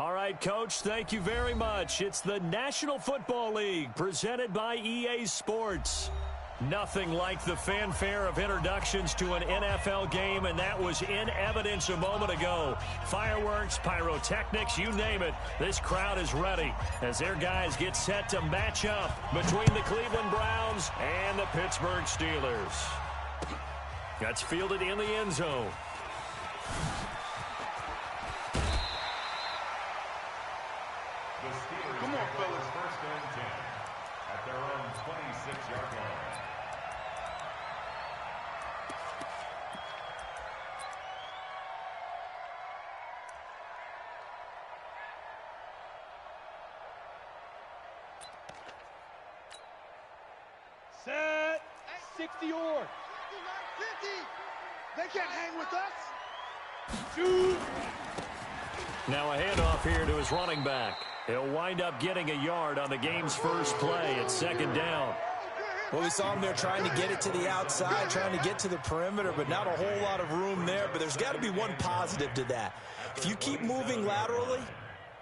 All right, Coach, thank you very much. It's the National Football League presented by EA Sports. Nothing like the fanfare of introductions to an NFL game, and that was in evidence a moment ago. Fireworks, pyrotechnics, you name it. This crowd is ready as their guys get set to match up between the Cleveland Browns and the Pittsburgh Steelers. That's fielded in the end zone. Come on, fellas. First and 10 at their own 26-yard line. Set. 60 or. 50. They can't hang with us. Shoot. Now a handoff here to his running back. He'll wind up getting a yard on the game's first play at second down. Well, we saw him there trying to get it to the outside, trying to get to the perimeter, but not a whole lot of room there. But there's got to be one positive to that. If you keep moving laterally,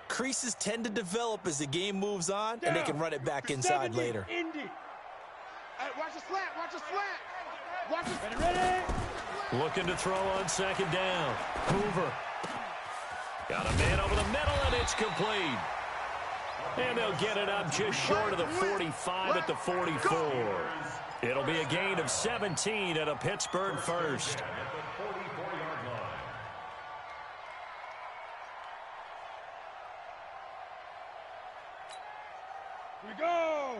creases tend to develop as the game moves on, and they can run it back inside later. Indy. Hey, watch the slant. Watch the slant. Watch the Ready. Looking to throw on second down. Hoover. Got a man over the middle, and it's complete. And they'll get it up just short of the 45 at the 44. It'll be a gain of 17 at a Pittsburgh first. Here we go.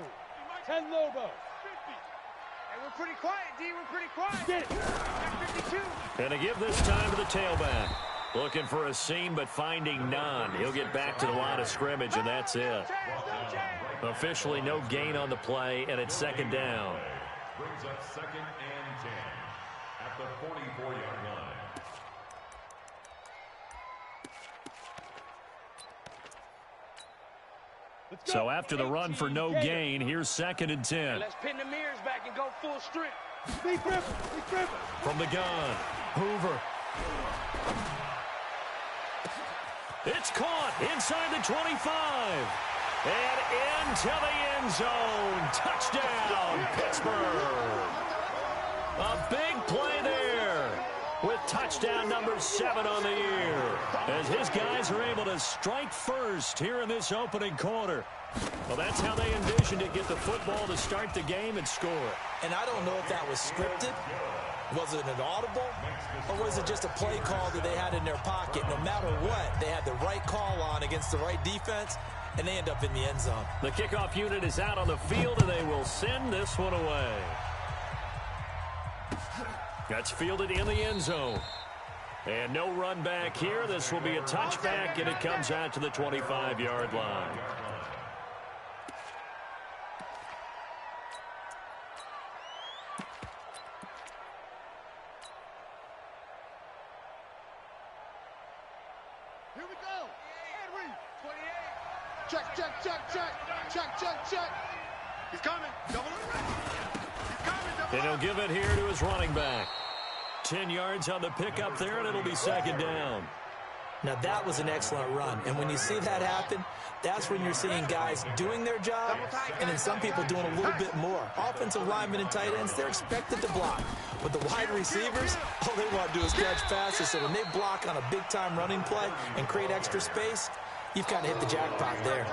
10 Lobo. Hey, we're pretty quiet, D. We're pretty quiet. Get it. 52. And to give this time to the tailback. Looking for a seam, but finding none. He'll get back to the line of scrimmage, and that's it. Officially no gain on the play, and it's second down. Brings up second and 10 at the 44-yard line. So after the run for no gain, here's second and 10. Let's pin the mirrors back and go full strip. Big grip. Big grip. From the gun, Hoover. It's caught inside the 25. And into the end zone. Touchdown, Pittsburgh. A big play there with touchdown number 7 on the year. As his guys are able to strike first here in this opening quarter. Well, that's how they envisioned it. Get the football to start the game and score. And I don't know if that was scripted. Was it an audible? Or was it just a play call that they had in their pocket? No matter what, they had the right call on against the right defense, and they end up in the end zone. The kickoff unit is out on the field, and they will send this one away. That's fielded in the end zone. And no run back here. This will be a touchback, and it comes out to the 25-yard line. Here we go. Henry. 28. Check, check, check, check. Check, check, check. He's coming. Double it. He's coming. Double And he'll give it here to his running back. 10 yards on the pickup there, and it'll be second down. Now, that was an excellent run. And when you see that happen, that's when you're seeing guys doing their job and then some people doing a little bit more. Offensive linemen and tight ends, they're expected to block. But the wide receivers, all they want to do is catch passes. So when they block on a big-time running play and create extra space, you've kind of hit the jackpot there.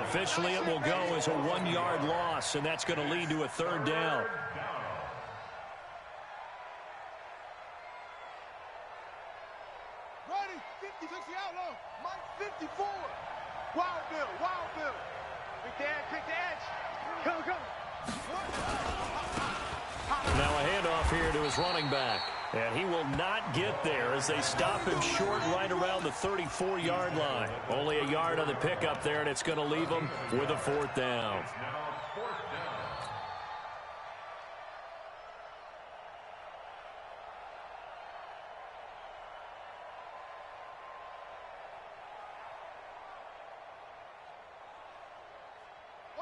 Officially, it will go as a 1-yard loss, and that's going to lead to a third down. Ready. 50, 60 out low. Mike 54. Wild Bill. Wild Bill. Pick the edge. Pick the edge. Come, come. Now a handoff here to his running back. And he will not get there as they stop him short right around the 34-yard line. Only a yard on the pickup there, and it's going to leave him with a fourth down.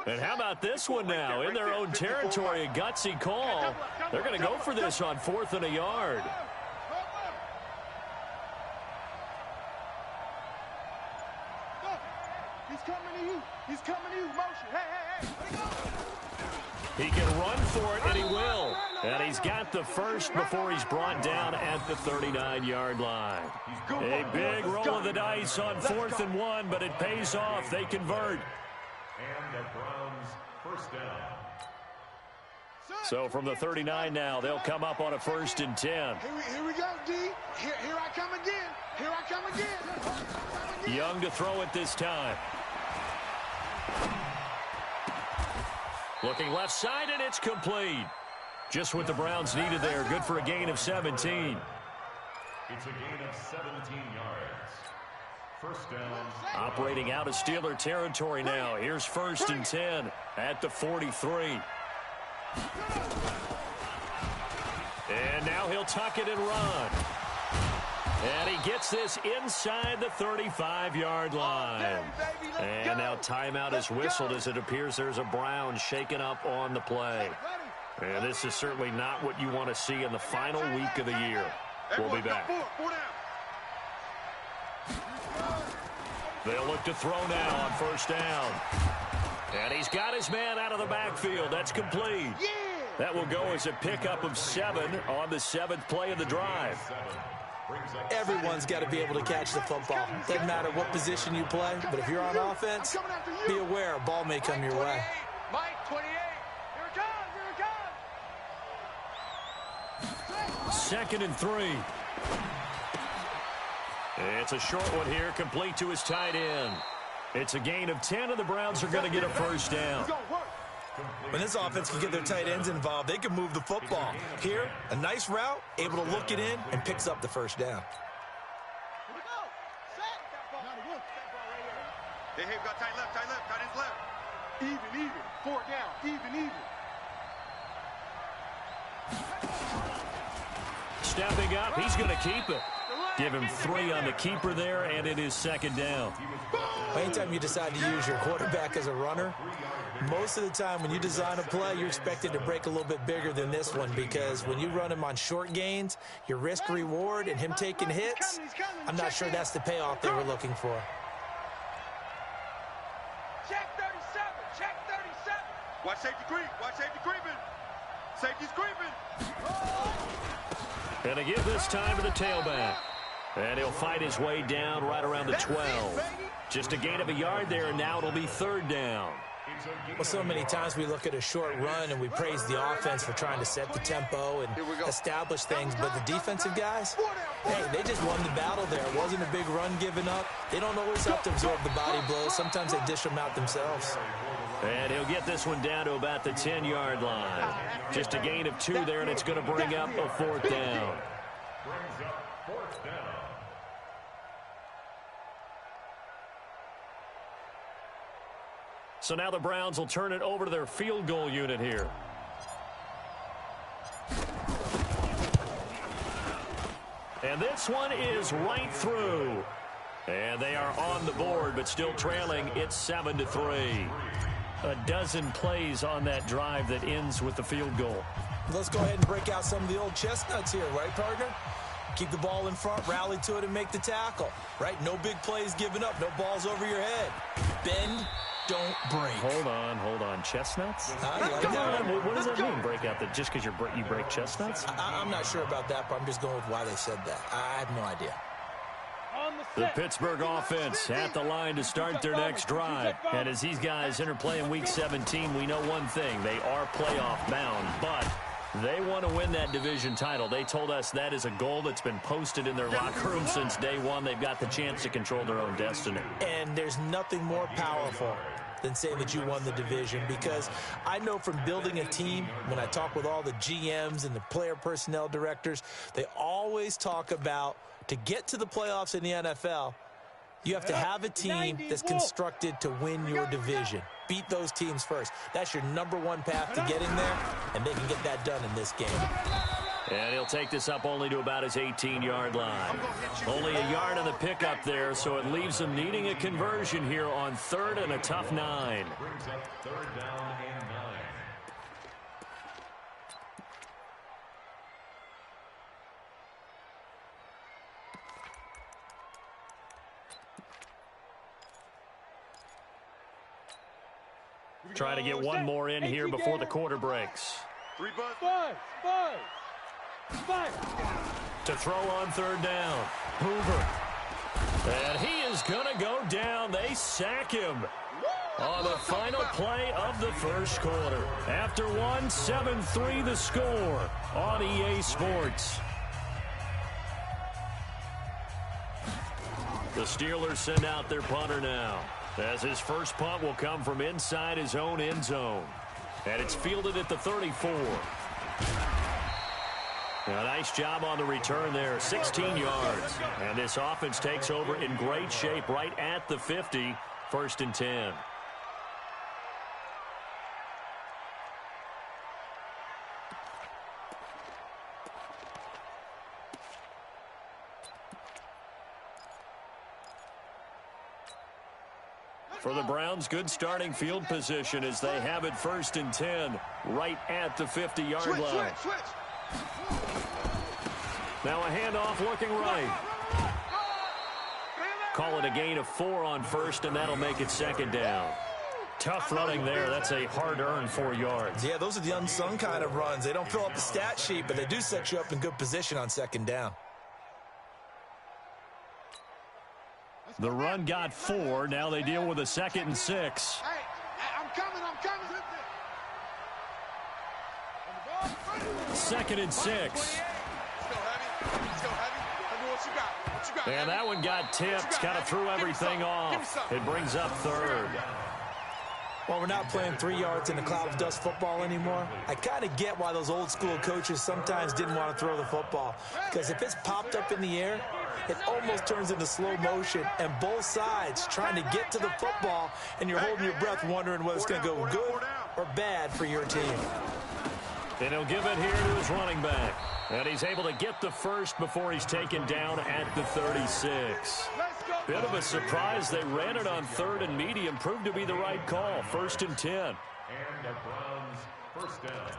And how about this one now? In their own territory, a gutsy call. They're going to go for this on 4th and a yard. He's coming to you. He's coming to you. Motion. Hey. He can run for it, and he will. And he's got the first before he's brought down at the 39-yard line. A big roll of the dice on 4th and 1, but it pays off. They convert. And the Browns first down. So from the 39 now, they'll come up on a 1st and 10. Here we go, D. Here I come again. Here I come again. Young to throw it this time. Looking left side, and it's complete. Just what the Browns needed there. Good for a gain of 17. It's a gain of 17 yards. First down. Operating out of Steeler territory now. Here's 1st and 10 at the 43. And now he'll tuck it and run. And he gets this inside the 35-yard line. And now timeout is whistled as it appears there's a Brown shaken up on the play. And this is certainly not what you want to see in the final week of the year. We'll be back. They'll look to throw now on 1st down. And he's got his man out of the backfield. That's complete. That will go as a pickup of 7 on the 7th play of the drive. Everyone's got to be able to catch the football. Doesn't matter what position you play, but if you're on offense, be aware a ball may come your way. Mike, 28. Here it comes. 2nd and 3. It's a short one here, complete to his tight end. It's a gain of 10, and the Browns are going to get a 1st down. When this offense can get their tight ends involved, they can move the football. Here, a nice route, able to look it in, and picks up the 1st down. Hey, we got tight left, tight ends left. Even. 4 down, even. Stepping up, he's going to keep it. Give him 3 on the keeper there, and it is 2nd down. Anytime you decide to use your quarterback as a runner, most of the time when you design a play, you're expected to break a little bit bigger than this one, because when you run him on short gains, your risk-reward and him taking hits, I'm not sure that's the payoff they were looking for. Check 37, check 37. Watch safety creeping. Safety's creeping. And to give this time to the tailback. And he'll fight his way down right around the 12. Just a gain of a yard there, and now it'll be 3rd down. Well, so many times we look at a short run and we praise the offense for trying to set the tempo and establish things, but the defensive guys, hey, they just won the battle there. It wasn't a big run given up. They don't always have to absorb the body blows. Sometimes they dish them out themselves. And he'll get this one down to about the 10-yard line. Just a gain of 2 there, and it's going to bring up a 4th down. Brings up 4th down. So now the Browns will turn it over to their field goal unit here. And this one is right through. And they are on the board, but still trailing. It's 7-3. A dozen plays on that drive that ends with the field goal. Let's go ahead and break out some of the old chestnuts here, right, partner? Keep the ball in front, rally to it, and make the tackle, right? No big plays given up, no balls over your head. Bend, don't break. Hold on. Chestnuts? What does that mean, break out? That just because you break chestnuts? I'm not sure about that, but I'm just going with why they said that. I have no idea. The Pittsburgh offense at the line to start their next drive. And as these guys interplay in Week 17, we know one thing. They are playoff bound, but they want to win that division title. They told us that is a goal that's been posted in their locker room since day one. They've got the chance to control their own destiny. And there's nothing more powerful than saying that you won the division, because I know from building a team, when I talk with all the GMs and the player personnel directors, they always talk about, to get to the playoffs in the NFL, you have to have a team that's constructed to win your division. Beat those teams first. That's your #1 path to getting there, and they can get that done in this game. And he'll take this up only to about his 18-yard line. Only a yard on the pickup there, so it leaves him needing a conversion here on 3rd and a tough 9. Brings up 3rd down and 9. Trying to get one more in here before the quarter breaks. 3 buzz. Five. To throw on third down. Hoover. And he is going to go down. They sack him on the final play of the first quarter. After one, 7-3 the score on EA Sports. The Steelers send out their punter now, as his first punt will come from inside his own end zone. And it's fielded at the 34. A nice job on the return there, 16 yards. And this offense takes over in great shape right at the 50, 1st and 10. For the Browns, good starting field position as they have it 1st and 10 right at the 50-yard line. Switch. Now a handoff looking right. Call it a gain of 4 on first, and that'll make it 2nd down. Tough running there. That's a hard-earned 4 yards. Yeah, those are the unsung kind of runs. They don't fill up the stat sheet, but they do set you up in good position on 2nd down. The run got 4. Now they deal with a 2nd and 6. Hey, I'm coming. 2nd and 6. And that one got tipped. Kind of threw everything off. It brings up 3rd. Well, we're not playing 3 yards in a cloud of dust football anymore. I kind of get why those old school coaches sometimes didn't want to throw the football. Because if it's popped up in the air, it almost turns into slow motion, and both sides trying to get to the football, and you're holding your breath wondering whether it's going to go good or bad for your team. And he'll give it here to his running back. And he's able to get the first before he's taken down at the 36. Bit of a surprise. They ran it on 3rd and medium. Proved to be the right call. 1st and 10. And the Browns' first down.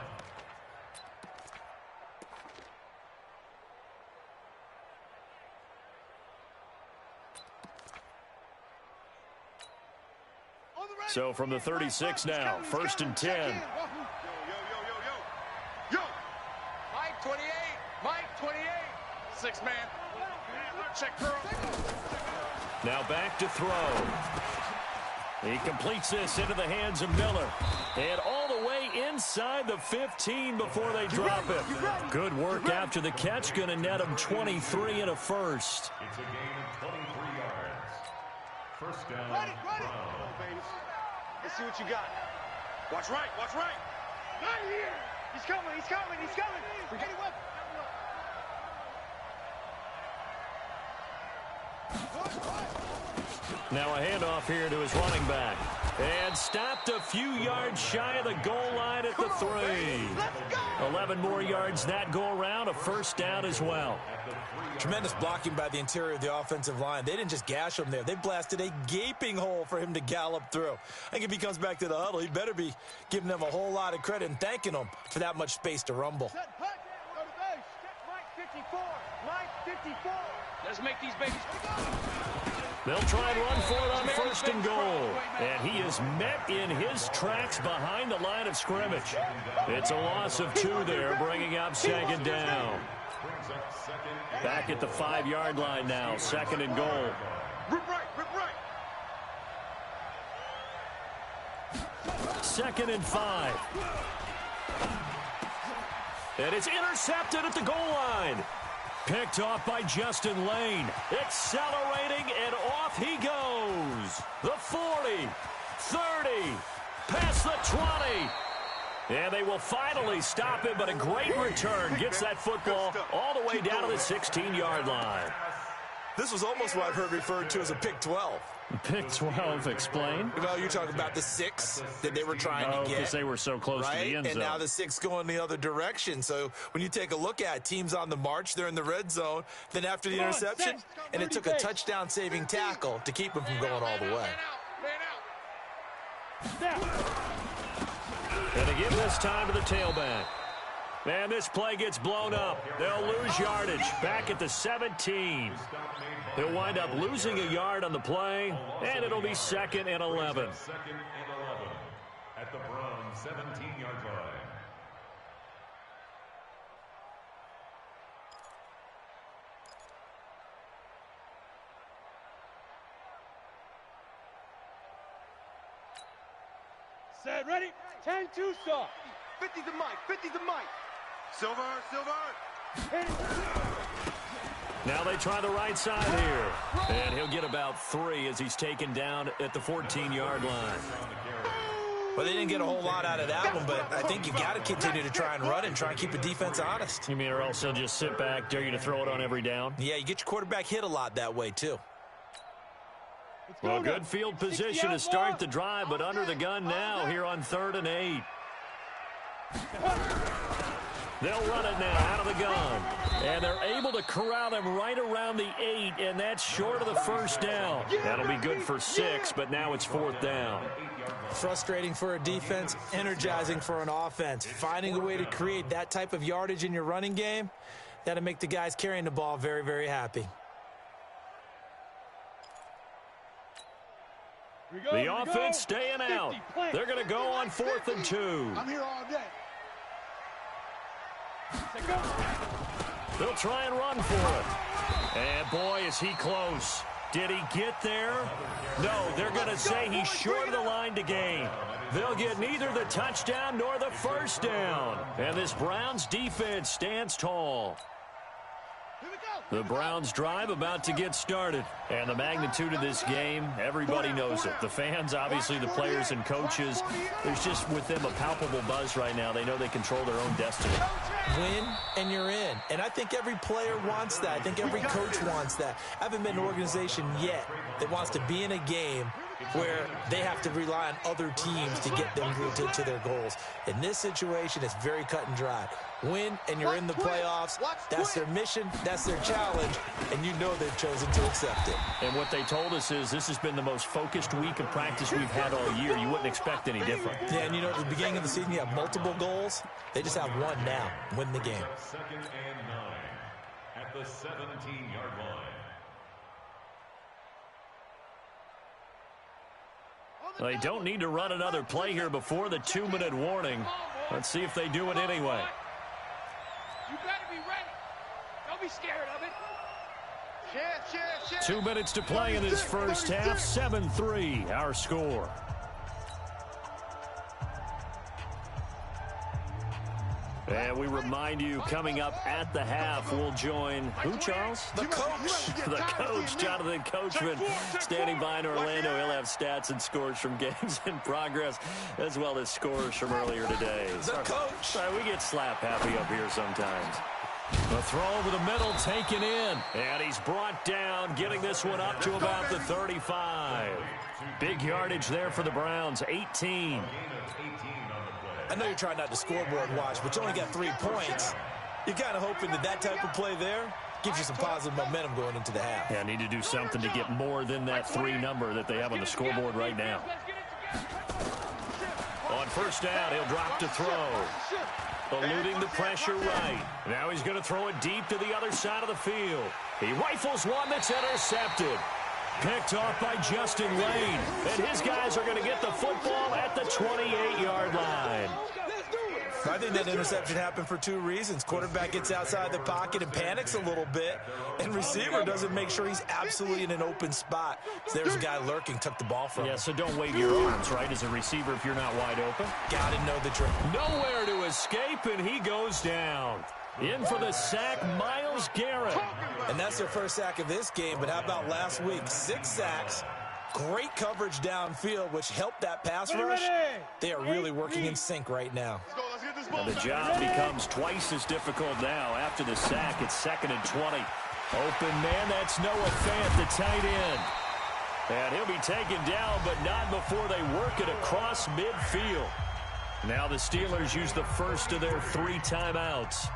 So from the 36 now, 1st and 10. Yo. Mike 28. 6-man. Check throw. Now back to throw. He completes this into the hands of Miller. And all the way inside the 15 before they drop it. Good work after the catch. Going to net him 23 and a first. It's a gain of 23 yards. First down. Ready. Let's see what you got. Watch right. Right here. He's coming. Forget it. Now a handoff here to his running back. And stopped a few yards shy of the goal line at the 3. 11 more yards that go around. A first down as well. Tremendous blocking by the interior of the offensive line. They didn't just gash him there. They blasted a gaping hole for him to gallop through. I think if he comes back to the huddle, he better be giving them a whole lot of credit and thanking them for that much space to rumble. Mike 54. Let's make these babies. They'll try and run for it on 1st and goal. And he is met in his tracks behind the line of scrimmage. It's a loss of 2 there, bringing up 2nd down. Back at the 5-yard line now, 2nd and goal. Rip right. 2nd and 5. And it's intercepted at the goal line. Picked off by Justin Lane. Accelerating, and off he goes. The 40, 30, past the 20. And they will finally stop him, but a great return. Gets that football all the way down to the 16-yard line. This was almost what I've heard referred to as a pick 12. Pick 12, explain. Well, you're talking about the 6 that they were trying to get. Because they were so close to the end zone. And now the 6 going the other direction. So when you take a look at teams on the march, they're in the red zone. Then after the interception, and it took a touchdown-saving tackle to keep them from going all the way. And they give this time to the tailback. And this play gets blown up. They'll lose yardage back at the 17. They'll wind up losing a yard on the play, and it'll be 2nd and 11. at the Browns' 17-yard line. Set, ready? 10-2 start. 50's the mic, 50's the mic. Silver. Now they try the right side here. And he'll get about 3 as he's taken down at the 14-yard line. Well, they didn't get a whole lot out of that one, but I think you got to continue to try and run and try and keep the defense honest. You mean or else he'll just sit back, dare you to throw it on every down? Yeah, you get your quarterback hit a lot that way, too. Well, good field position to start the drive, but under the gun now here on 3rd and 8. They'll run it now out of the gun. And they're able to corral him right around the 8, and that's short of the first down. That'll be good for 6, but now it's 4th down. Frustrating for a defense, energizing for an offense. Finding a way to create that type of yardage in your running game, that'll make the guys carrying the ball very, very happy. The offense staying out. They're going to go on 4th and 2. I'm here all day. They'll try and run for it. And boy, is he close. Did he get there? No, they're going to say he's short of the line to gain. They'll get neither the touchdown nor the first down. And this Browns defense stands tall. The Browns drive about to get started. And the magnitude of this game, everybody knows it. The fans, obviously the players and coaches, there's just with them a palpable buzz right now. They know they control their own destiny. Win and you're in. And I think every player wants that. I think every coach wants that. I haven't been an organization yet that wants to be in a game where they have to rely on other teams to get them to their goals. In this situation, it's very cut and dry. Win, and you're in the playoffs. That's their mission. That's their challenge. And you know they've chosen to accept it. And what they told us is this has been the most focused week of practice we've had all year. You wouldn't expect any different. Yeah, and you know, at the beginning of the season, you have multiple goals. They just have one now. Win the game. 2nd and 9 at the 17-yard line. They don't need to run another play here before the 2-minute warning. Let's see if they do it anyway. You better be ready. Don't be scared of it. 2 minutes to play in this first half. 7-3, our score. And we remind you, coming up at the half, we'll join who, Charles? The coach. The coach, Jonathan Coachman, standing by in Orlando. He'll have stats and scores from games in progress, as well as scores from earlier today. The coach. Sorry, we get slap happy up here sometimes. The throw over the middle taken in. And he's brought down, getting this one up to about the 35. Big yardage there for the Browns, 18. I know you're trying not to scoreboard watch, but you only got 3 points. You're kind of hoping that type of play there gives you some positive momentum going into the half. Yeah, need to do something to get more than that 3 number that they have on the scoreboard right now. On first down, he'll drop to throw. Eluding the pressure right. Now he's going to throw it deep to the other side of the field. He rifles one that's intercepted. Picked off by Justin Lane. And his guys are going to get the football at the 28-yard line. I think that interception happened for 2 reasons. Quarterback gets outside the pocket and panics a little bit, and receiver doesn't make sure he's absolutely in an open spot. So there's a guy lurking, took the ball from him. Yeah, so don't wave your arms, right, as a receiver if you're not wide open. Got to know the trick. Nowhere to escape, and he goes down. In for the sack, Myles Garrett. And that's their first sack of this game, but how about last week? 6 sacks. Great coverage downfield, which helped that pass rush. They are really working in sync right now. And the job becomes twice as difficult now. After the sack, it's 2nd and 20. Open man, that's Noah Fant, the tight end. And he'll be taken down, but not before they work it across midfield. Now the Steelers use the first of their 3 timeouts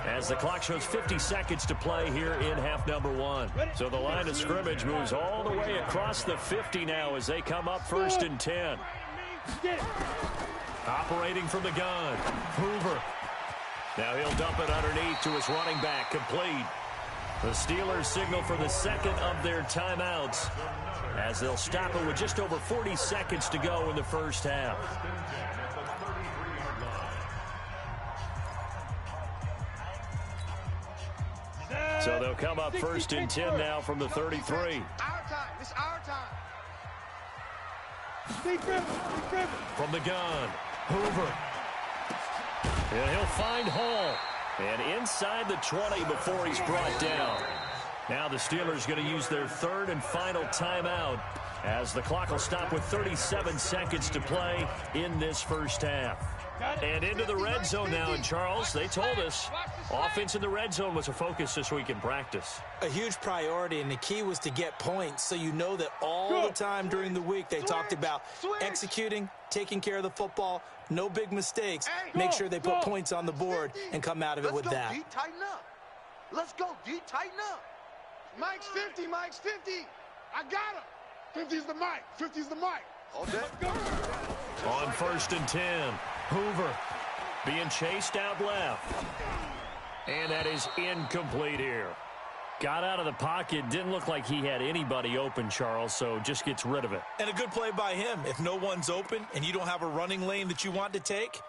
as the clock shows 50 seconds to play here in half number 1. So the line of scrimmage moves all the way across the 50 now as they come up 1st and 10. Operating from the gun, Hoover. Now he'll dump it underneath to his running back, complete. The Steelers signal for the second of their timeouts as they'll stop it with just over 40 seconds to go in the first half. So they'll come up first and 10 now from the 33. Our time. It's our time. From the gun, Hoover. And he'll find Hall. And inside the 20 before he's brought down. Now the Steelers going to use their third and final timeout as the clock will stop with 37 seconds to play in this first half. And into the red zone now. And Charles, they told us offense in the red zone was a focus this week in practice. A huge priority, and the key was to get points, so you know that all the time during the week they talked about executing, taking care of the football, no big mistakes, make sure they put points on the board and come out of it with that. Let's go, D, tighten up. Let's go, D, tighten up. Mike's 50, Mike's 50. I got him. 50's the mic, 50's the mic. All day. On first and 10, Hoover being chased out left. And that is incomplete here. Got out of the pocket, didn't look like he had anybody open, Charles, so just gets rid of it. And a good play by him. If no one's open and you don't have a running lane that you want to take,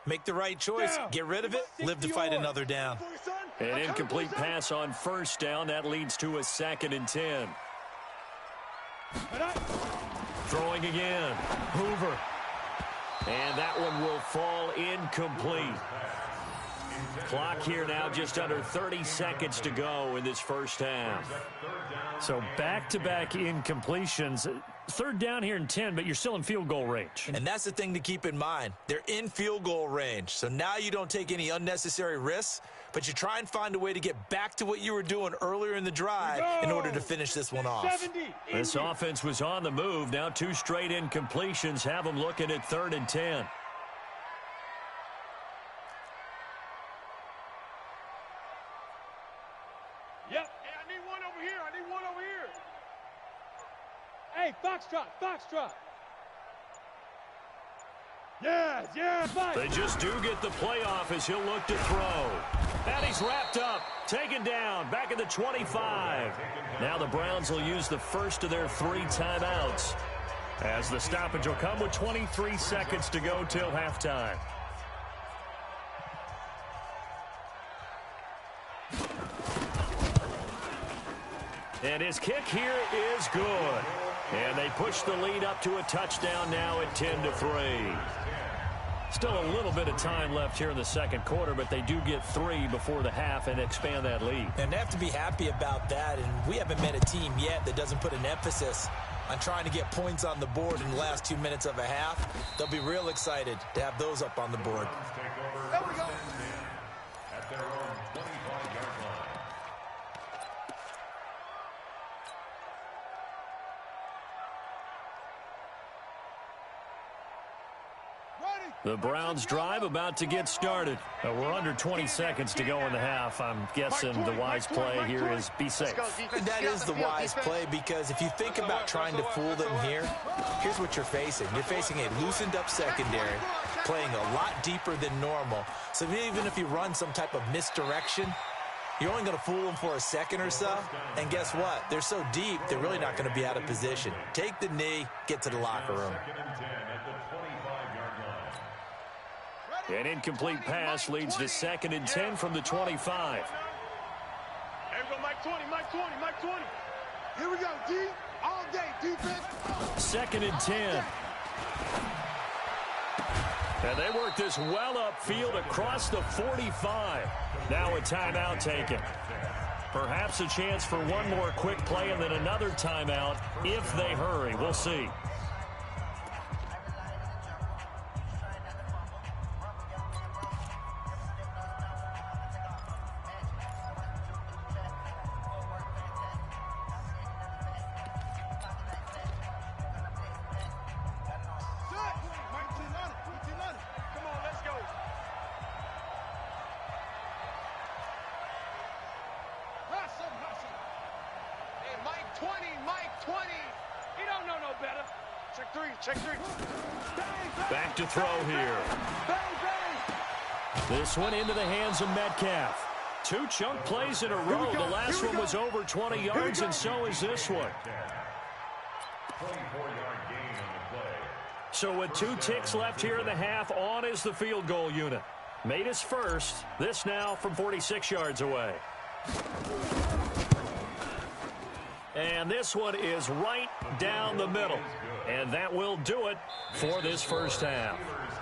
make the right choice, get rid of it, live to fight another down. An incomplete pass on first down. That leads to a second and 10. Throwing again. Hoover. And that one will fall incomplete. Clock here now just under 30 seconds to go in this first half. So back-to-back incompletions. Third down here in 10, but you're still in field goal range. And that's the thing to keep in mind. They're in field goal range. So now you don't take any unnecessary risks, but you try and find a way to get back to what you were doing earlier in the drive in order to finish this one off. This offense was on the move. Now two straight incompletions have them looking at third and 10. Yep. Hey, I need one over here. I need one over here. Hey, Foxtrot, Foxtrot. Yeah. They just do get the playoff as he'll look to throw. And he's wrapped up, taken down, back at the 25. Now the Browns will use the first of their 3 timeouts as the stoppage will come with 23 seconds to go till halftime. And his kick here is good. And they push the lead up to a touchdown now at 10-3. Still a little bit of time left here in the second quarter, but they do get 3 before the half and expand that lead. And they have to be happy about that, and we haven't met a team yet that doesn't put an emphasis on trying to get points on the board in the last 2 minutes of a half. They'll be real excited to have those up on the board. There we go. At their own 25-yard line. The Browns drive about to get started. We're under 20 seconds to go in the half. I'm guessing the wise play here is be safe. That is the wise play, because if you think about trying to fool them here, here's what you're facing. You're facing a loosened up secondary, playing a lot deeper than normal. So even if you run some type of misdirection, you're only going to fool them for a second or so. And guess what? They're so deep, they're really not going to be out of position. Take the knee, get to the locker room. An incomplete pass leads to 2nd and 10 from the 25. Here we go, Mike 20, Mike 20, Mike 20. Here we go, D. All day, defense. 2nd and 10. And they work this well upfield across the 45. Now a timeout taken. Perhaps a chance for one more quick play and then another timeout if they hurry. We'll see. Back to throw here. This one into the hands of Metcalf. 2 chunk plays in a row. The last one was over 20 yards, and so is this one. 24-yard gain on the play. So with 2 ticks left here in the half, on is the field goal unit. Made his first. This now from 46 yards away. And this one is right down the middle. And that will do it for this first half.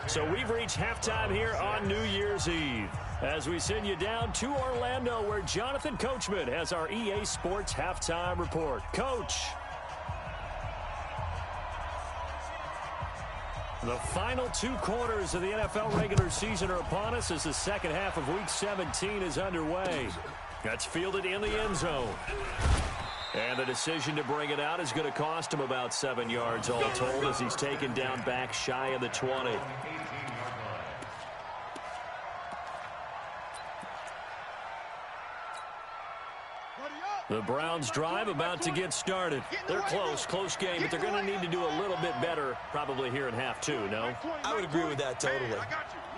So we've reached halftime here on New Year's Eve, as we send you down to Orlando, where Jonathan Coachman has our EA Sports Halftime Report. Coach. The final 2 quarters of the NFL regular season are upon us as the second half of Week 17 is underway. That's fielded in the end zone. And the decision to bring it out is going to cost him about 7 yards all told, as he's taken down back shy of the 20. The Browns drive about to get started. They're close game, but they're going to need to do a little bit better probably here in half 2, no? I would agree with that totally.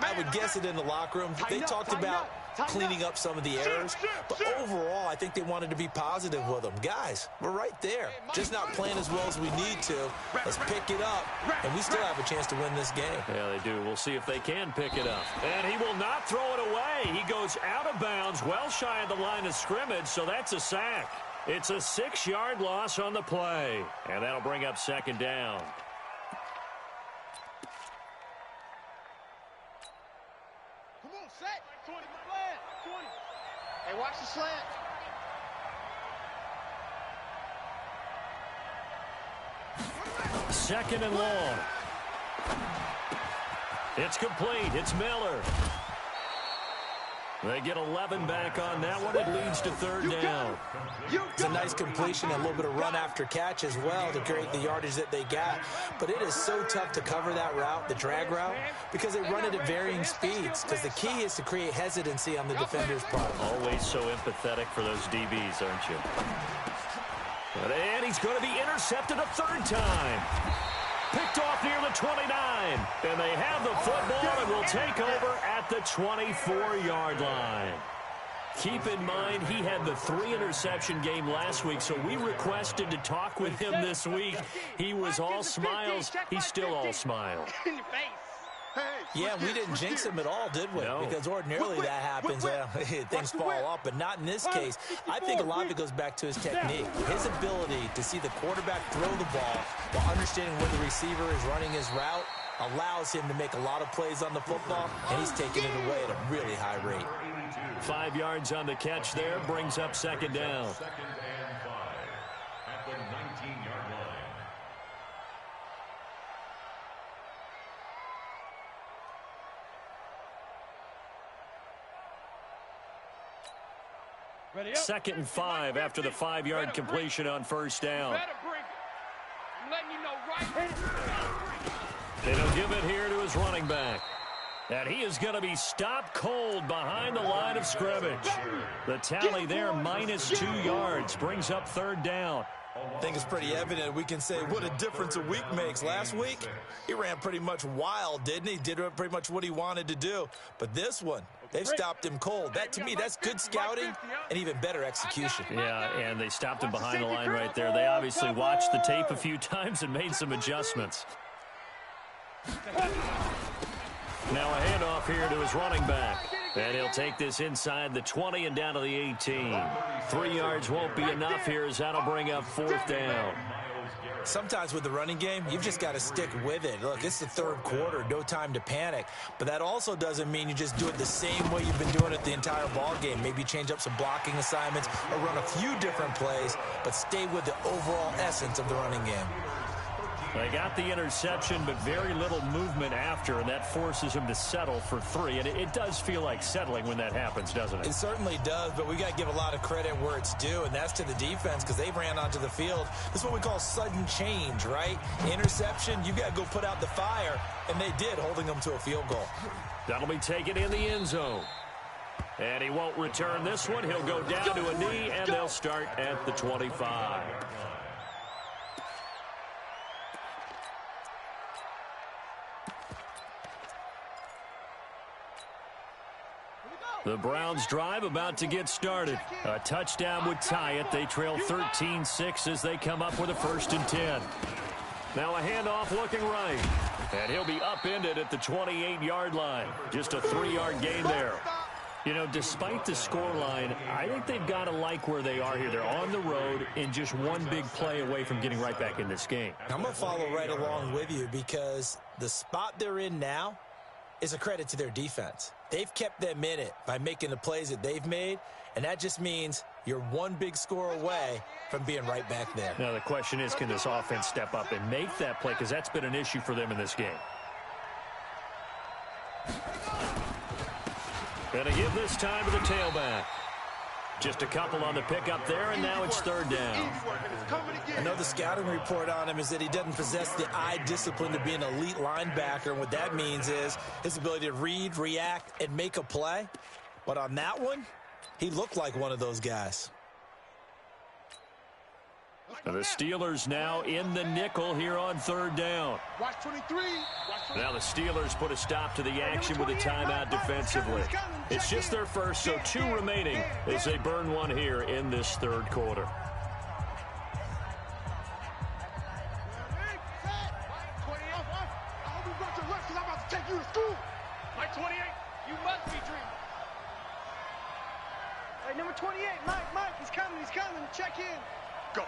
I would guess it in the locker room. They talked about cleaning up some of the errors, but overall, I think they wanted to be positive with them. Guys, we're right there. Just not playing as well as we need to. Let's pick it up, and we still have a chance to win this game. Yeah, they do. We'll see if they can pick it up. And he will not throw it away. He goes out of bounds, well shy of the line of scrimmage, so that's a sack. It's a 6-yard loss on the play, and that'll bring up second down. Come on, set. 20, slant. 20. Hey, watch the slant. Second and long. It's complete. It's Miller. They get 11 back on that one. It leads to third down. It's a nice completion and a little bit of run after catch as well to create the yardage that they got. But it is so tough to cover that route, the drag route, because they run it at varying speeds. Because the key is to create hesitancy on the defender's part. Always so empathetic for those DBs, aren't you? And he's going to be intercepted a third time. Picked off near the 29. And they have the football and will take over at the 24-yard line. Keep in mind, he had the 3-interception game last week, so we requested to talk with him this week. He was all smiles. He's still all smiles. Yeah, we didn't jinx him at all, did we? No. Because ordinarily that happens. Things fall off, but not in this case. I think a lot of it goes back to his technique. His ability to see the quarterback throw the ball while understanding where the receiver is running his route allows him to make a lot of plays on the football, and he's taking it away at a really high rate. 5 yards on the catch there, brings up second down. Second and 5 at the 19-yard line. Second and 5 after the 5-yard completion on first down. I'm letting you know right. They don't give it here to his running back. And he is going to be stopped cold behind the line of scrimmage. The tally there, -2 yards, brings up third down. I think it's pretty evident. We can say what a difference a week makes. Last week, he ran pretty much wild, didn't he? Did pretty much what he wanted to do. But this one, they've stopped him cold. That, to me, that's good scouting and even better execution. Yeah, and they stopped him behind the line right there. They obviously watched the tape a few times and made some adjustments. Now a handoff here to his running back. And he'll take this inside the 20 and down to the 18. 3 yards won't be enough here, as that'll bring up fourth down. Sometimes with the running game, you've just got to stick with it. Look, it's the third quarter, no time to panic. But that also doesn't mean you just do it the same way you've been doing it the entire ball game. Maybe change up some blocking assignments or run a few different plays, but stay with the overall essence of the running game. They got the interception, but very little movement after, and that forces him to settle for 3. And it does feel like settling when that happens, doesn't it? It certainly does, but we got to give a lot of credit where it's due, and that's to the defense because they ran onto the field. This is what we call sudden change, right? Interception, you got to go put out the fire, and they did, holding them to a field goal. That'll be taken in the end zone. And he won't return this one. He'll go down to a knee, and they'll start at the 25. The Browns drive about to get started. A touchdown would tie it. They trail 13-6 as they come up with a 1st and 10. Now a handoff looking right. And he'll be upended at the 28-yard line. Just a 3-yard gain there. You know, despite the scoreline, I think they've got to like where they are here. They're on the road and just one big play away from getting right back in this game. I'm going to follow right along with you because the spot they're in now is a credit to their defense. They've kept them in it by making the plays that they've made, and that just means you're one big score away from being right back there. Now the question is, can this offense step up and make that play? Because that's been an issue for them in this game. Gonna give this time to the tailback. Just a couple on the pickup there, and now it's 3rd down. I know the scouting report on him is that he doesn't possess the eye discipline to be an elite linebacker, and what that means is his ability to read, react, and make a play. But on that one, he looked like one of those guys. The Steelers now in the nickel here on 3rd down. Watch 23. Now the Steelers put a stop to the action with a timeout defensively. It's just their first, so 2 remaining as they burn one here in this 3rd quarter. Mike 28, you must be dreaming. Hey, number 28, Mike, he's coming. Check in. Go.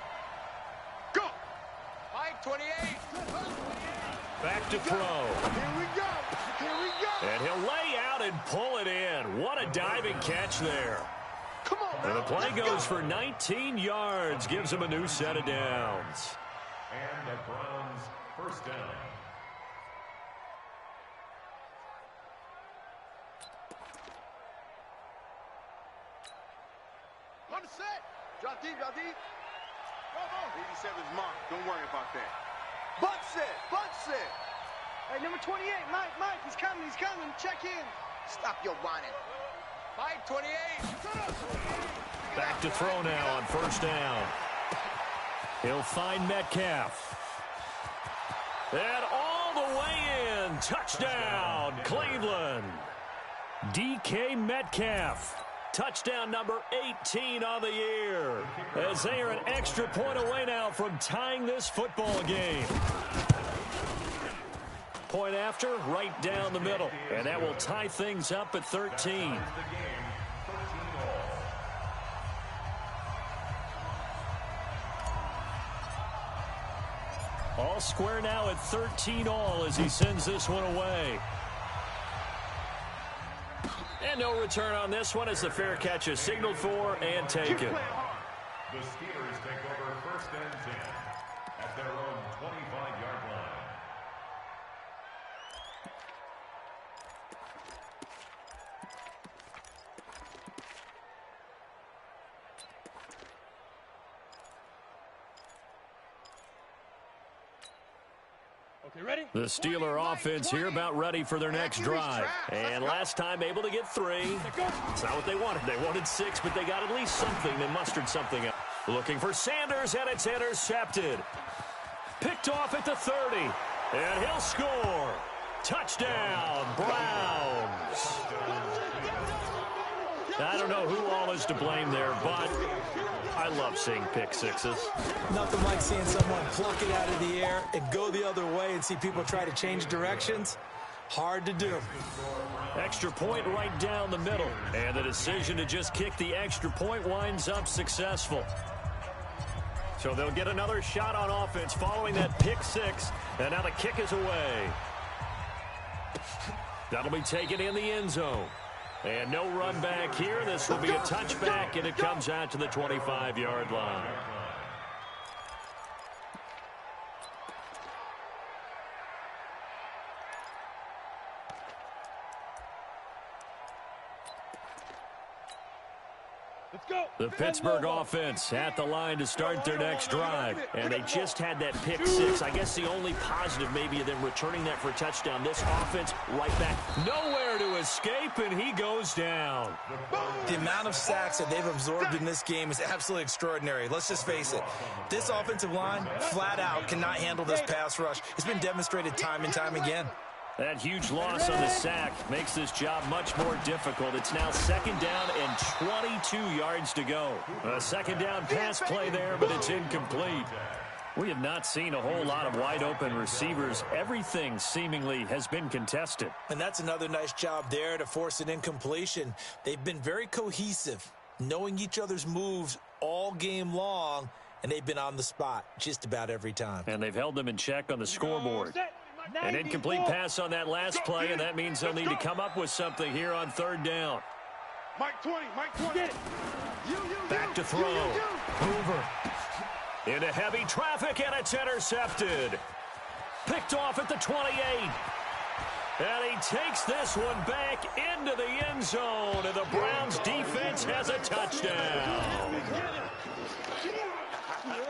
Mike 28. Back to throw. Here we go. And he'll lay out and pull it in. What a diving catch there. Come on, And the play goes for 19 yards. Gives him a new set of downs. And the Browns' 1st down. On the set. Drop deep. 87's mark. Don't worry about that. Butt set. Hey, number 28, Mike, he's coming. Check in. Stop your whining. Mike 28. Back to throw now on 1st down. He'll find Metcalf. And all the way in. Touchdown, Cleveland. DK Metcalf. Touchdown number 18 on the year. As they are an extra point away now from tying this football game. Point after, right down the middle. And that will tie things up at 13. All square now at 13-all as he sends this one away. And no return on this one as the fair catch is signaled for and taken. The Steelers take over 1st and 10 at their own 25-yard line. Okay, ready? The Steeler offense here about ready for their next drive. And last time able to get 3. It's not what they wanted. They wanted 6, but they got at least something. They mustered something up. Looking for Sanders, and it's intercepted. Picked off at the 30. And he'll score. Touchdown, Browns. I don't know who all is to blame there, but I love seeing pick sixes. Nothing like seeing someone pluck it out of the air and go the other way and see people try to change directions. Hard to do. Extra point right down the middle. And the decision to just kick the extra point winds up successful. So they'll get another shot on offense following that pick 6. And now the kick is away. That'll be taken in the end zone. And no run back here. This will be a touchback, and it comes out to the 25-yard line. Let's go. The Pittsburgh offense at the line to start their next drive. And they just had that pick 6. I guess the only positive maybe of them returning that for a touchdown. This offense right back. Nowhere to escape, and he goes down. The amount of sacks that they've absorbed in this game is absolutely extraordinary. Let's just face it. This offensive line, flat out, cannot handle this pass rush. It's been demonstrated time and time again. That huge loss on the sack makes this job much more difficult. It's now 2nd down and 22 yards to go. A 2nd down pass play there, but it's incomplete. We have not seen a whole lot of wide-open receivers. Everything seemingly has been contested. And that's another nice job there to force an incompletion. They've been very cohesive, knowing each other's moves all game long, and they've been on the spot just about every time. And they've held them in check on the scoreboard. An incomplete pass on that last play, and that means they'll need to come up with something here on 3rd down. Mike 20, Mike 20. Back to throw. Hoover. Into heavy traffic, and it's intercepted. Picked off at the 28. And he takes this one back into the end zone, and the Browns defense has a touchdown.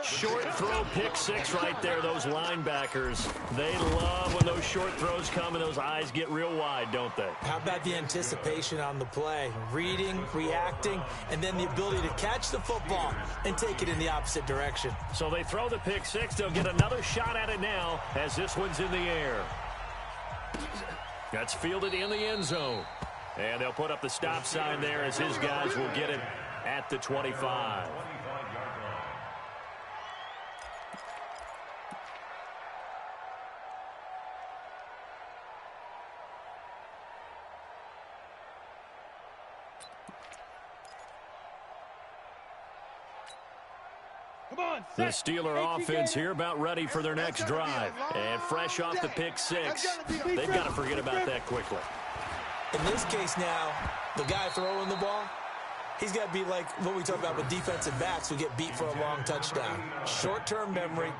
Short throw, pick 6 right there. Those linebackers, they love when those short throws come and those eyes get real wide, don't they? How about the anticipation on the play? Reading, reacting, and then the ability to catch the football and take it in the opposite direction. So they throw the pick 6. They'll get another shot at it now as this one's in the air. That's fielded in the end zone. And they'll put up the stop sign there as his guys will get it at the 25. The Steeler offense here about ready for their next drive. And fresh off the pick 6, they've got to forget about that quickly. In this case now, the guy throwing the ball, he's got to be like what we talk about with defensive backs who get beat for a long touchdown. Short-term memory,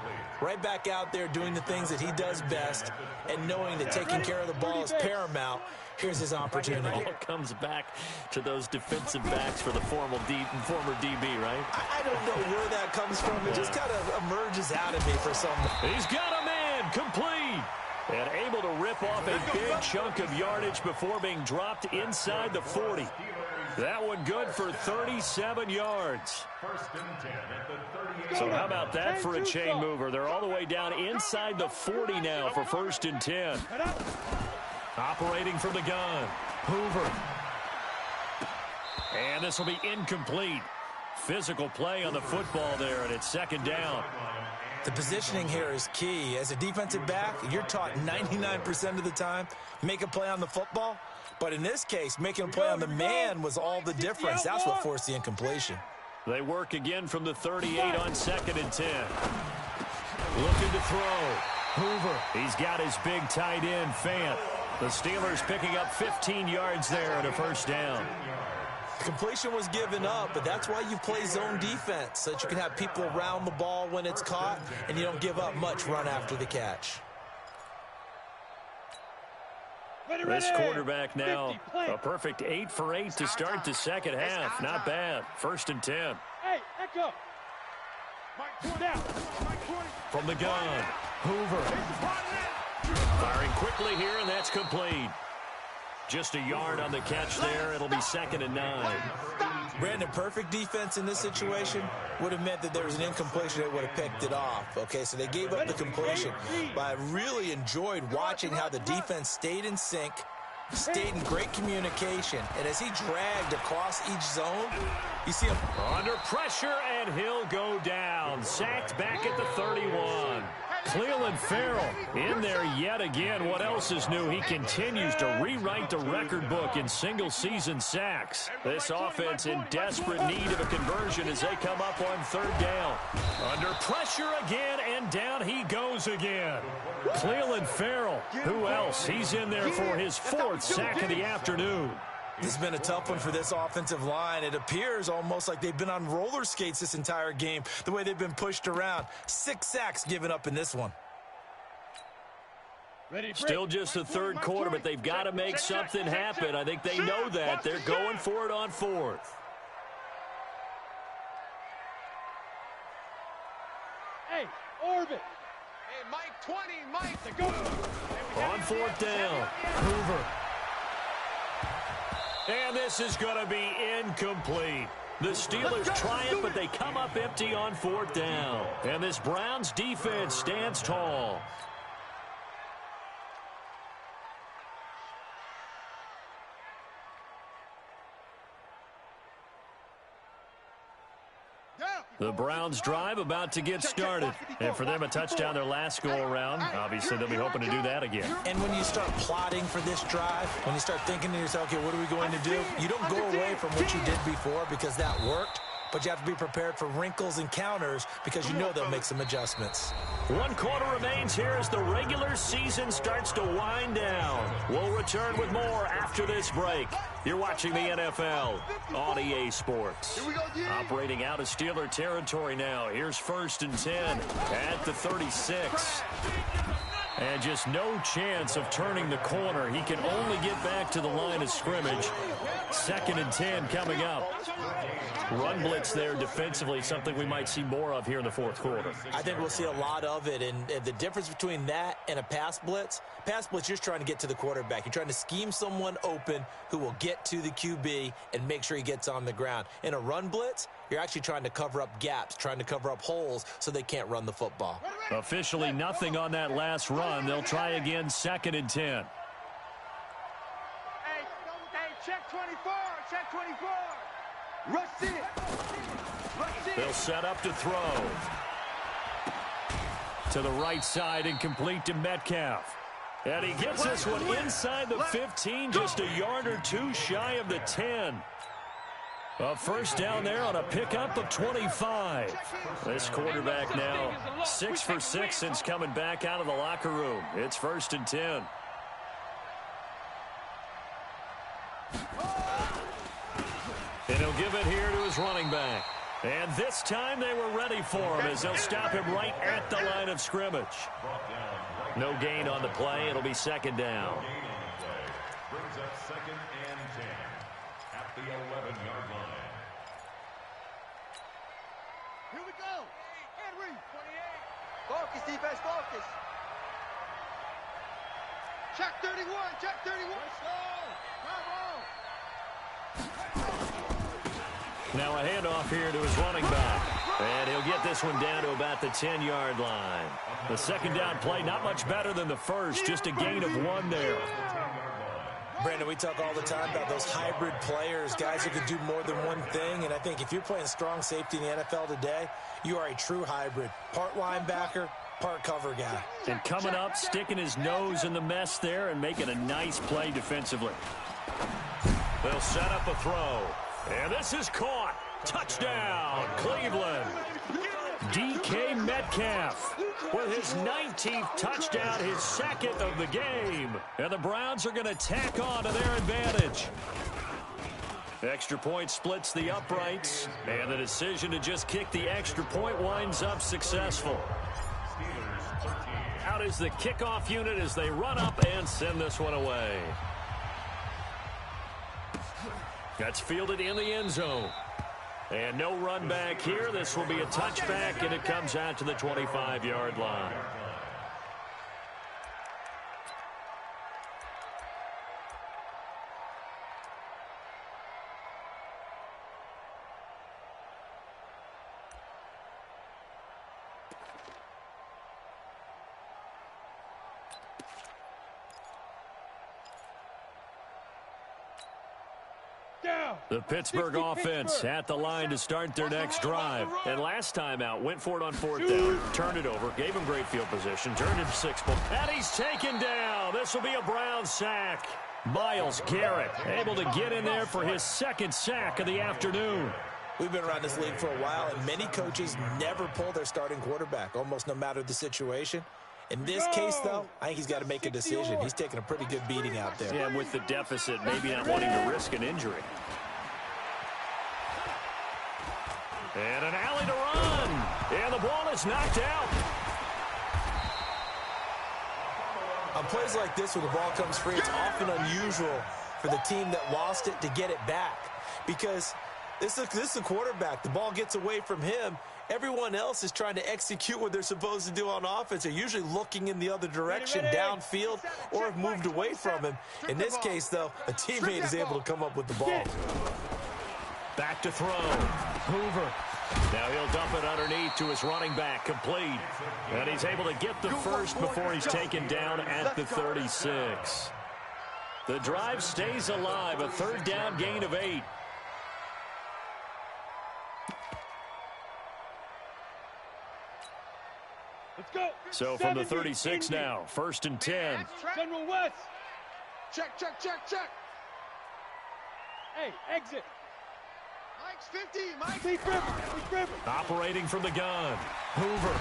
right back out there doing the things that he does best, and knowing that taking care of the ball is paramount. Here's his opportunity. It all comes back to those defensive backs for the former DB, right? I don't know where that comes from. It just kind of emerges out of me for some. He's got a man complete. And able to rip off a big chunk of yardage before being dropped inside the 40. That one good for 37 yards. So how about that for a chain mover? They're all the way down inside the 40 now for 1st and 10. Operating from the gun, Hoover. And this will be incomplete. Physical play on the football there, and it's 2nd down. The positioning here is key. As a defensive back, you're taught 99% of the time, make a play on the football. But in this case, making a play on the man was all the difference. That's what forced the incompletion. They work again from the 38 on 2nd and 10. Looking to throw. Hoover. He's got his big tight end, Fant. The Steelers picking up 15 yards there at a 1st down. The completion was given up, but that's why you play zone defense, so that you can have people around the ball when it's caught, and you don't give up much run after the catch. This quarterback now, a perfect 8 for 8 to start the 2nd half. Not bad. 1st and 10. Hey, echo. From the gun, Hoover. Firing quickly here, and that's complete. Just a yard on the catch there. It'll be 2nd and 9. Brandon, perfect defense in this situation would have meant that there was an incompletion that would have picked it off. Okay, so they gave up the completion. But I really enjoyed watching how the defense stayed in sync, stayed in great communication, and as he dragged across each zone, you see him under pressure, and he'll go down. Sacked back at the 31. Cleveland Farrell in there yet again. What else is new? He continues to rewrite the record book in single-season sacks. This offense in desperate need of a conversion as they come up on 3rd down. Under pressure again, and down he goes again. Cleveland Farrell. Who else? He's in there for his 4th sack of the afternoon. This has been a tough one for this offensive line. It appears almost like they've been on roller skates this entire game, the way they've been pushed around. 6 sacks given up in this one. Still just the 3rd quarter, but they've got to make something happen. I think they know that. They're going for it on 4th. Hey, Orbit. Hey, Mike 20, Mike. Go. On 4th down, Hoover. And this is going to be incomplete. The Steelers try it, but they come up empty on 4th down. And this Browns defense stands tall. The Browns drive about to get started. And for them, a touchdown their last go-around. Obviously, they'll be hoping to do that again. And when you start plotting for this drive, when you start thinking to yourself, okay, what are we going to do? You don't go away from what you did before because that worked. But you have to be prepared for wrinkles and counters because you know they'll make some adjustments. 1 quarter remains here as the regular season starts to wind down. We'll return with more after this break. You're watching the NFL on EA Sports. Operating out of Steeler territory now. Here's 1st and 10 at the 36. And just no chance of turning the corner. He can only get back to the line of scrimmage. 2nd and 10 coming up. Run blitz there defensively, something we might see more of here in the 4th quarter. I think we'll see a lot of it, and the difference between that and a pass blitz, you're just trying to get to the quarterback. You're trying to scheme someone open who will get to the QB and make sure he gets on the ground. In a run blitz, you're actually trying to cover up gaps, trying to cover up holes so they can't run the football. Officially nothing on that last run. They'll try again, 2nd and 10. Hey, check 24, check 24. Rush it. Rush it. They'll set up to throw. To the right side and complete to Metcalf. And he gets this one inside the 15, just a yard or two shy of the 10. A first down there on a pickup of 25. This quarterback now 6 for 6 since coming back out of the locker room. It's 1st and 10. And he'll give it here to his running back. And this time they were ready for him as they'll stop him right at the line of scrimmage. No gain on the play. It'll be 2nd down. Brings up 2nd and 10 at the 11-yard line. Here we go. Henry, 28. Focus, defense, focus. Check 31, check 31. Now a handoff here to his running back. And he'll get this one down to about the 10-yard line. The 2nd down play, not much better than the first, just a gain of 1 there. Brandon, we talk all the time about those hybrid players, guys who can do more than one thing. And I think if you're playing strong safety in the NFL today, you are a true hybrid. Part linebacker, part cover guy. And coming up, sticking his nose in the mess there and making a nice play defensively. They'll set up a throw. And this is caught. Touchdown, Cleveland. DK Metcalf with his 19th touchdown, his 2nd of the game. And the Browns are going to tack on to their advantage. Extra point splits the uprights. And the decision to just kick the extra point winds up successful. Out is the kickoff unit as they run up and send this one away. That's fielded in the end zone. And no run back here. This will be a touchback, and it comes out to the 25-yard line. The Pittsburgh offense at the line to start their next drive. And last time out, went for it on 4th down, turned it over, gave him great field position, turned it to 6 points. And he's taken down. This will be a Brown sack. Myles Garrett able to get in there for his 2nd sack of the afternoon. We've been around this league for a while, and many coaches never pull their starting quarterback, almost no matter the situation. In this case, though, I think he's got to make a decision. He's taking a pretty good beating out there. Yeah, with the deficit, maybe not wanting to risk an injury. And an alley to run. And the ball is knocked out. On plays like this where the ball comes free, it's often unusual for the team that lost it to get it back. Because this is a quarterback. The ball gets away from him. Everyone else is trying to execute what they're supposed to do on offense. They're usually looking in the other direction, downfield, or have moved away from him. In this case, though, a teammate is able to come up with the ball. Back to throw. Hoover. Now he'll dump it underneath to his running back, complete. And he's able to get the first before he's taken down at the 36. The drive stays alive, a 3rd down gain of 8. So from the 36 now, 1st and 10. General West. Check, check, check, check. Hey, exit. Mike's 50. Mike's River. Operating from the gun. Hoover.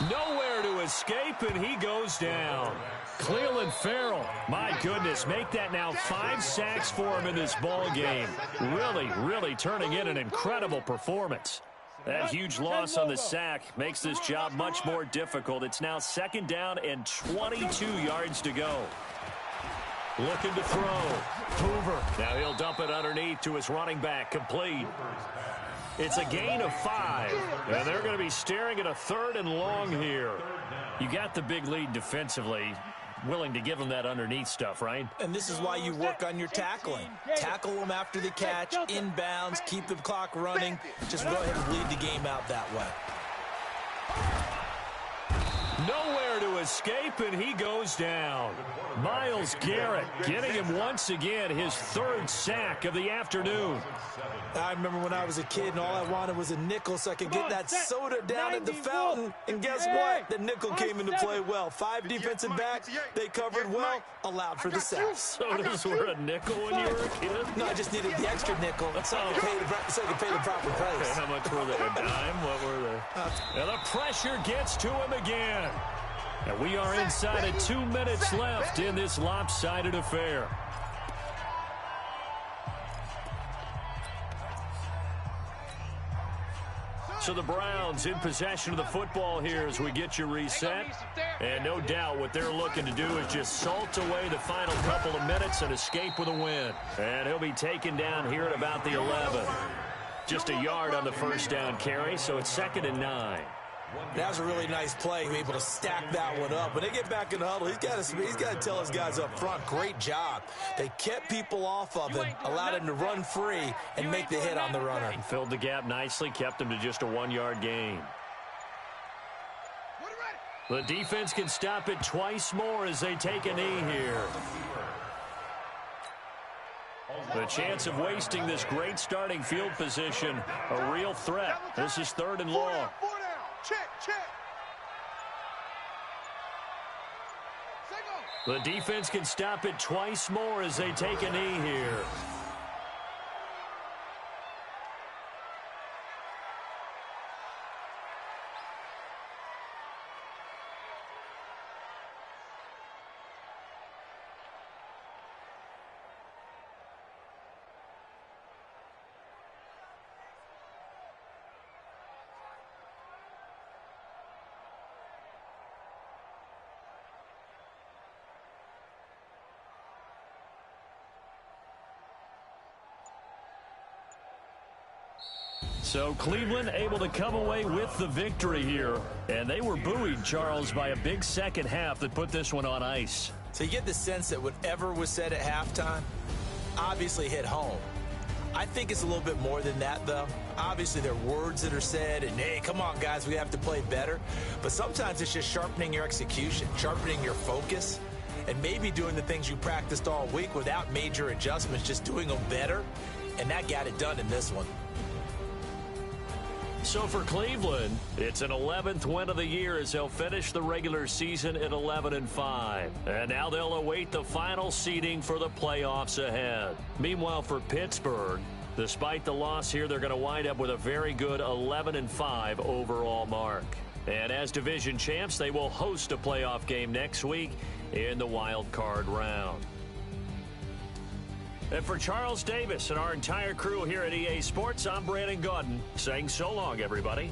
Nowhere to escape, and he goes down. Cleveland Farrell, my goodness, make that now 5 sacks for him in this ball game. Really turning in an incredible performance. That huge loss on the sack makes this job much more difficult. It's now 2nd down and 22 yards to go. Looking to throw. Hoover. Now he'll dump it underneath to his running back. Complete. It's a gain of 5, and they're going to be staring at a 3rd and long here. You got the big lead defensively. Willing to give them that underneath stuff, right? And this is why you work on your tackling. Tackle them after the catch, inbounds, keep the clock running. Just go ahead and bleed the game out that way. Nowhere to escape, and he goes down. Myles Garrett getting him once again his 3rd sack of the afternoon. I remember when I was a kid and all I wanted was a nickel so I could get that soda down at the fountain. And guess what? The nickel came into play well. 5 defensive backs, they covered well, allowed for the sacks. Sodas were a nickel when you were a kid? No, I just needed the extra nickel so I could pay the proper price. How much were they? A dime? What were they? And the pressure gets to him again. And we are inside of 2 minutes left in this lopsided affair. So the Browns in possession of the football here as we get you reset. And no doubt what they're looking to do is just salt away the final couple of minutes and escape with a win. And he'll be taken down here at about the 11. Just a yard on the 1st down carry, so it's 2nd and 9. That was a really nice play, able to stack that one up. When they get back in the huddle, he's got to tell his guys up front, great job. They kept people off of him, allowed him to run free and make the hit on the runner. And filled the gap nicely, kept him to just a 1-yard gain. The defense can stop it twice more as they take a knee here. The chance of wasting this great starting field position, a real threat. This is 3rd and long. Check. The defense can stop it twice more as they take a knee here. So Cleveland able to come away with the victory here. And they were buoyed, Charles, by a big second half that put this one on ice. So you get the sense that whatever was said at halftime obviously hit home. I think it's a little bit more than that, though. Obviously, there are words that are said, and, hey, come on, guys, we have to play better. But sometimes it's just sharpening your execution, sharpening your focus, and maybe doing the things you practiced all week without major adjustments, just doing them better. And that got it done in this one. So for Cleveland, it's an 11th win of the year as they'll finish the regular season at 11-5. And now they'll await the final seeding for the playoffs ahead. Meanwhile, for Pittsburgh, despite the loss here, they're going to wind up with a very good 11-5 overall mark. And as division champs, they will host a playoff game next week in the wild card round. And for Charles Davis and our entire crew here at EA Sports, I'm Brandon Gaudin saying so long, everybody.